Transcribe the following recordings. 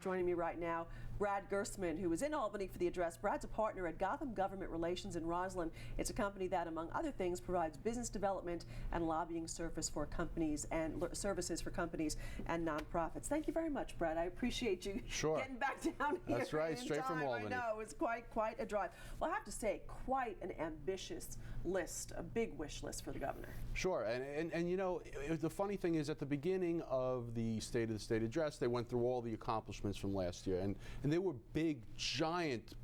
Joining me right now, Brad Gerstman, who is in Albany for the address. Brad's a partner at Gotham Government Relations in Roslyn. It's a company that, among other things, provides business development and lobbying services for companies and nonprofits. Thank you very much, Brad. I appreciate you getting back down here. That's right, straight from Albany. I know, it was quite a drive. Well, I have to say, quite an ambitious list, a big wish list for the governor. Sure, and you know, the funny thing is, at the beginning of the State of the State address, they went through all the accomplishments from last year, and they were big, giant,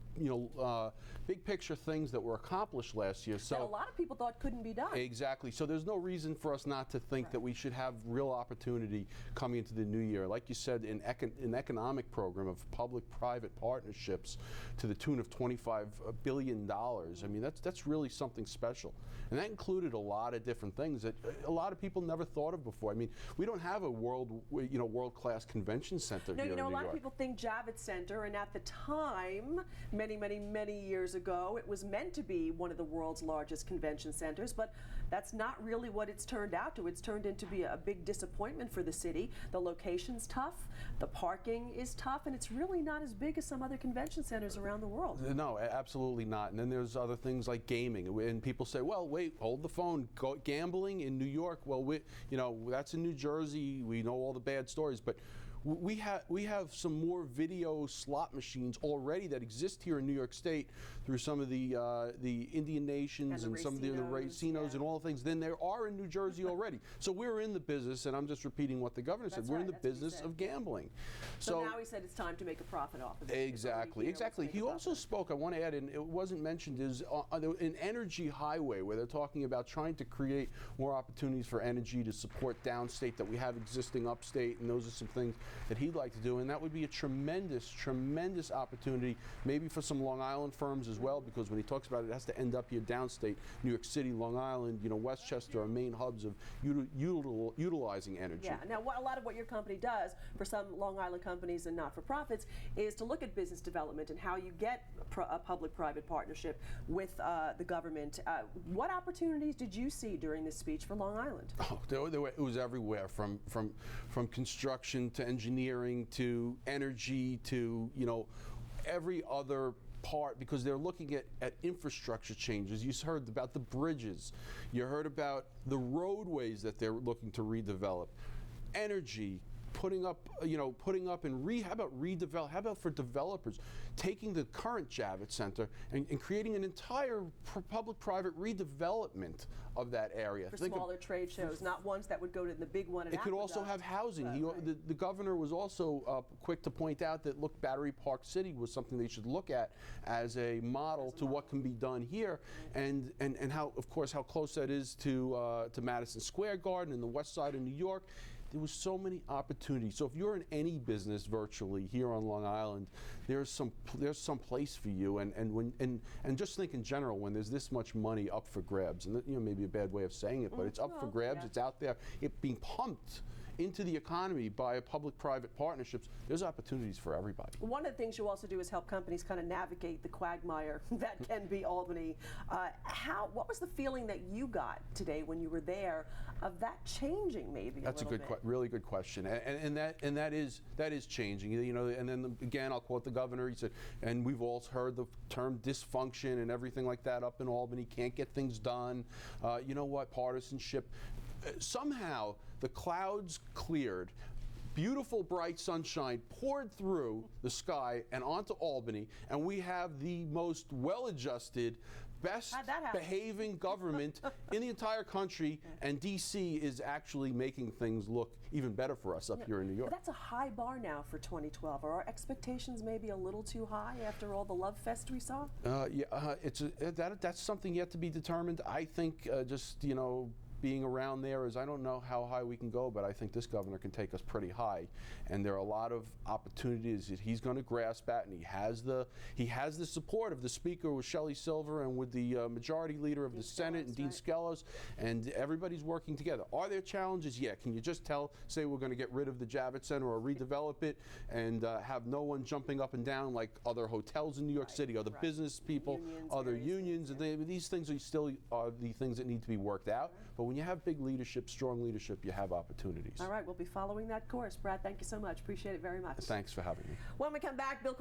big picture things that were accomplished last year. So that a lot of people thought couldn't be done. Exactly. So there's no reason for us not to think that we should have real opportunity coming into the new year. Like you said, an economic program of public-private partnerships to the tune of $25 billion. I mean, that's really something special, and that included a lot of different things that a lot of people never thought of before. I mean, we don't have a world-class convention center here in New York. A lot of people think Javits Center, and at the time, many years ago, it was meant to be one of the world's largest convention centers, but that's not really what it's turned out to. It's turned into be a big disappointment for the city. The location's tough, the parking is tough, and it's really not as big as some other convention centers around the world. No, absolutely not. And then there's other things like gaming, and people say, well, wait, hold the phone. Gambling in New York, well, that's in New Jersey. We know all the bad stories, but we have some more video slot machines already that exist here in New York State through some of the Indian nations and some of the racinos and all the things than there are in New Jersey already. So we're in the business, and I'm just repeating what the governor said. We're in the business of gambling. So now he said it's time to make a profit off of it. Exactly. He also spoke, I want to add, and it wasn't mentioned, is an energy highway where they're talking about trying to create more opportunities for energy to support downstate that we have existing upstate, and those are some things that he'd like to do, and that would be a tremendous opportunity, maybe for some Long Island firms as well, because when he talks about it, it has to end up here downstate, New York City, Long Island, Westchester are main hubs of utilizing energy. Yeah, now a lot of what your company does for some Long Island companies and not-for-profits is to look at business development and how you get a public-private partnership with the government. What opportunities did you see during this speech for Long Island? Oh, it was everywhere, from construction to engineering to energy to every other part, because they're looking at infrastructure changes. You heard about the bridges, you heard about the roadways that they're looking to redevelop, energy, putting up and how about for developers taking the current Javits Center and creating an entire public-private redevelopment of that area. For smaller trade shows, not ones that would go to the big one. It could also have housing. The governor was also quick to point out that, look, Battery Park City was something they should look at as a model to what can be done here, and how, of course, how close that is to Madison Square Garden and the west side of New York. There was so many opportunities. So if you're in any business virtually here on Long Island, there's some place for you. And just think in general, when there's this much money up for grabs, and maybe a bad way of saying it, but it's up for grabs. Yeah. It's out there. It being pumped into the economy by public-private partnerships. There's opportunities for everybody. One of the things you also do is help companies kind of navigate the quagmire that can be Albany. What was the feeling that you got today when you were there of that changing maybe? That's a good question. Really good question, and that is changing. And then again, I'll quote the governor. He said, and we've all heard the term dysfunction and everything like that up in Albany. Can't get things done. You know what? Partisanship. Somehow the clouds cleared. Beautiful bright sunshine poured through the sky and onto Albany, and we have the most well-adjusted, best behaving government in the entire country, and DC is actually making things look even better for us up here in New York. But that's a high bar now for 2012. Are our expectations maybe a little too high after all the love fest we saw? That's something yet to be determined. I think being around there is, I don't know how high we can go, but I think this governor can take us pretty high, and there are a lot of opportunities that he's going to grasp at, and he has the support of the Speaker with Shelley Silver and with the Majority Leader of the Senate and Dean Skelos, and everybody's working together. Are there challenges? Yeah. Can you just say we're going to get rid of the Javits Center or redevelop it and have no one jumping up and down like other hotels in New York City, other business people, other unions, and these things are still the things that need to be worked out. But when when you have big leadership, strong leadership, you have opportunities. All right, we'll be following that course. Brad, thank you so much. Appreciate it very much. Thanks for having me. When we come back, Bill